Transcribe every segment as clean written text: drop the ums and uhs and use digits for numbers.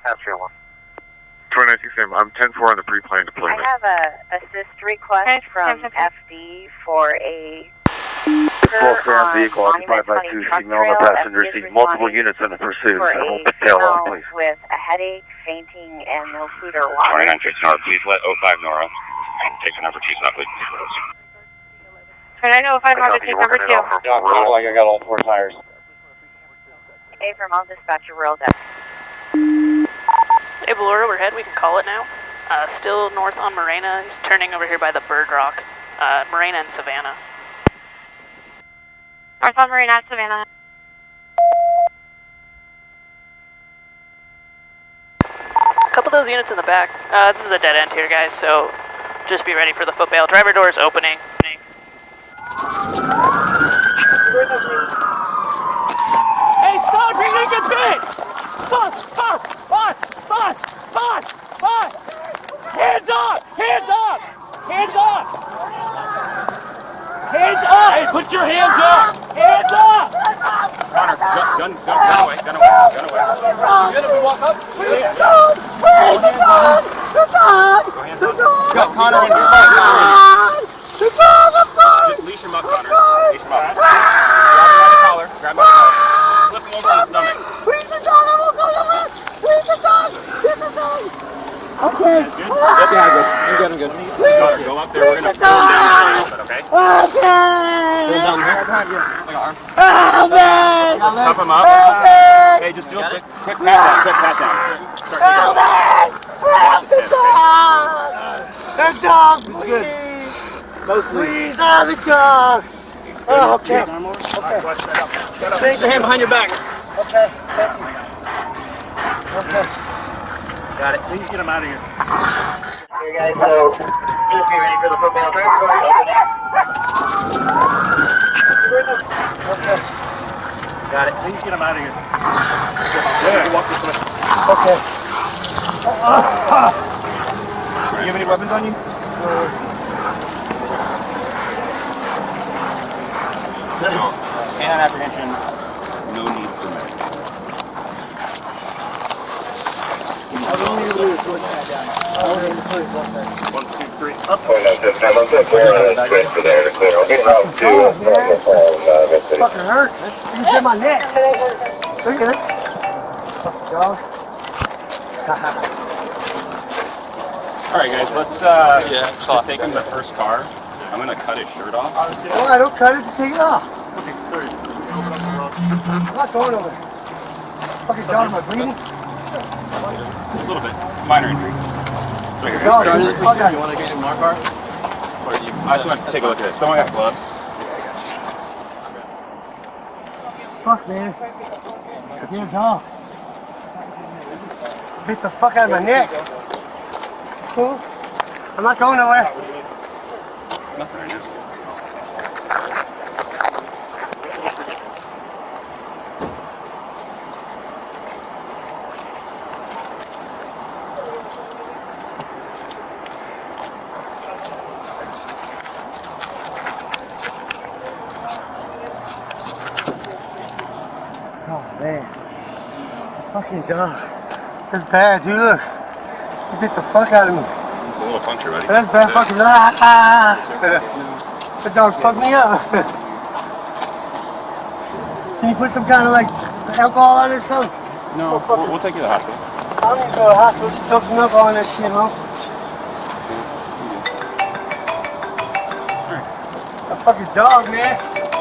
One. 29 Sam, I'm 10-4 on the pre-planned deployment. I have a assist request from FD for a full ground vehicle occupied by 2 female on the passenger seat. Multiple units in the pursuit. For So a tail female off, please. with a headache, fainting, and no food or water. 29 Nora, please let 05 Nora take the number 2 stop, please. 2905 Nora, take number 2. Yeah, I feel like I got all 4 tires. A from all dispatcher, roll up. Able order overhead, we can call it now. Still north on Morena. He's turning over here by the Bird Rock. Morena and Savannah. North on Marina at Savannah. A couple of those units in the back. This is a dead end here, guys, so just be ready for the foot bail. Driver door is opening. Hey, stop! You're gonna get bit! Boss! Hands up! Hands up! Hands up! Hands up! Hey, put your hands up! Hands up! Connor, gun away. You gonna walk up? Where's the dog? Got Connor in your bike. Just leash him up, Connor. Leash him up. Grab him by the collar. Flip him over on the stomach. Where's the dog? I won't go nowhere! Where's the dog? Here's the dog! Okay. That's good? Yep, I'm good. Connor, go up there. We're gonna pull him down a little bit, okay? Okay! Pull him down here. Like an arm. Help me! Just cuff him up. Help me! Hey, just do a quick pat down. Start Help me! Help the dog! The dog, please! Mostly. Please, the dog! Oh, okay. Okay. Place your hand behind your back. Okay, thank you. Okay. Got it. Please get him out of here. Okay, guys, so just be ready for the football transfer. Okay. Got it. Please get him out of here. Yeah, walk this way. Okay. Do you have any weapons on you? No. Canine apprehension. No need for medics. I don't need to lose one that down. I don't need to put it one there. 1, 2, 3. I'm for there to clear. I'll get out to Fucking hurts. You get my neck. Look at it. Fucking dog. Alright guys, let's just take him to the first car. I'm gonna cut his shirt off. No, I don't cut it, just take it off. Okay, sorry. I'm not going over there. Fucking dog, am I bleeding? A little bit. Minor injury. Dog, You want to get in my car? Or you, I just want to take a look at this. Someone got gloves. Fuck, man. Get dog. Bit the fuck out of my neck. Fool. I'm not going nowhere. Nothing right now. Oh, man. Fucking dog. That's bad, dude. Look. You bit the fuck out of me. It's a little puncture, buddy. That's bad fucking. The dog fucked me up. Can you put some kind of like alcohol on it or something? No, we'll take you to the hospital. I don't need to go to the hospital. Just dump some alcohol on that shit, huh? A fucking dog, man.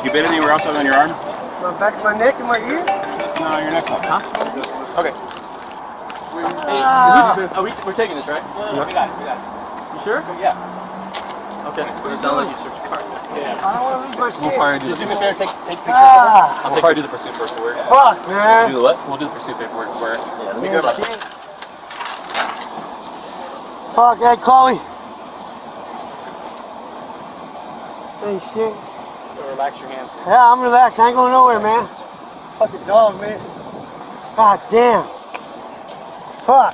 You bit anywhere else other than your arm? My back of my neck and my ear. No, your neck's not bad. Huh? Okay. We're taking this, right? Yeah. We got it. You sure? Yeah. Okay. Don't let you search your car. Yeah. I don't want to lose my shit. Just do me a favor, take pictures. I'll probably do the pursuit first. Fuck, man. Do the what? We'll do the pursuit paperwork. Yeah, let me grab my... Fuck, hey, Chloe. Hey, shit. Relax your hands. Yeah, I'm relaxed. I ain't going nowhere, man. Fucking dog, man. God damn. Fuck.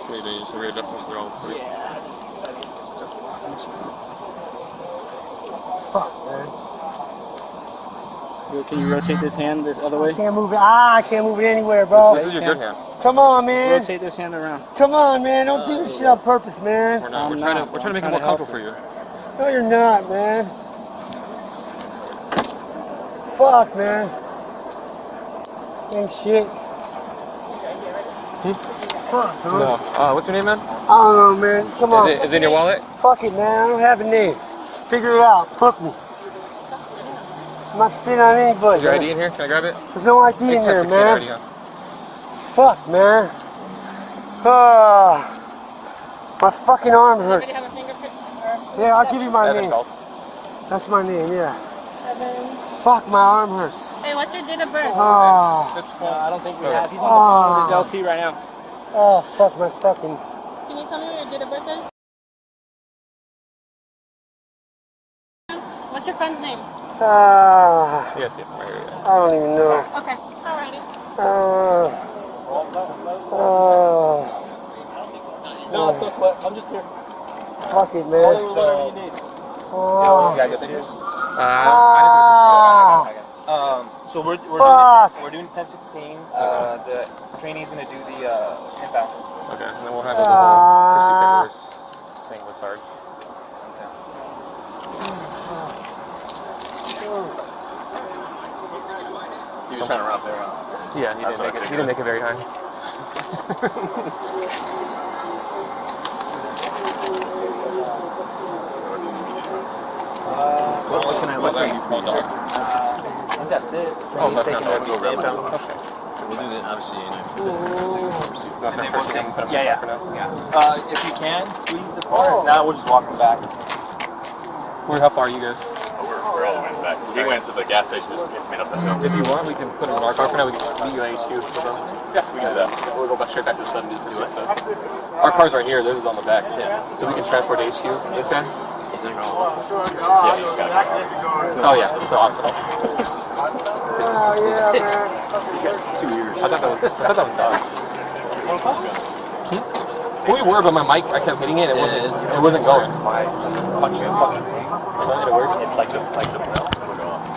3 days, so we're adjustments, they're all pretty. Yeah. Fuck, man. Can you rotate this hand this other way? Can't move it. I can't move it anywhere, bro. This is your good hand. Come on, man. Rotate this hand around. Come on, man. Don't do this shit on purpose, man. We're not. We're trying to make it more comfortable for you. No, you're not, man. Fuck, man. Same shit. Fuck, dude. No. What's your name, man? I don't know, man. Just come on. Is it in your wallet? Fuck it, man. I don't have a name. Figure it out. Book me. I'm not spitting on anybody. Is your ID in here? Can I grab it? There's no ID in here, man. ID, huh? Fuck, man. My fucking arm hurts. Have a fingerprint? Yeah, I'll give you my name. Felt. That's my name, yeah. Evans. Fuck, my arm hurts. Hey, what's your date of birth? That's full. I don't think we have. He's on the phone with his LT right now. Oh, fuck my fucking... Can you tell me what your date of birth is? What's your friend's name? Yes, yeah. Right here, I don't even know. Okay, alrighty. No, it's no sweat. I'm just here. Fuck it, man. Whatever you need. So we're doing 10-16. The trainee's gonna do the inbound. Okay, and then we'll have a whole paperwork thing with Sarge. He was trying to run up there. Yeah, he didn't make it very high. What can I look like? I think that's it. Oh, that's not bad. Okay. We'll do that, obviously. Yeah. If you can, squeeze the car. If not, we'll just walk them back. How far are you guys? We're all the way back. We went to the gas station just made up the hill. If you want, we can put it in our car for now. We can meet you at HQ. Yeah, we can do that. We'll go back straight back to the 70s to do it. Our car's right here. This is on the back. Yeah. So we can transport to HQ. This guy? Yeah, you just got it. Oh yeah, it's the hospital. Oh, yeah, man. 2 years. I thought that was dog. We were, but my mic, I kept hitting it. It wasn't going. My punch is fucking. It works. Like the bell. It'll go off.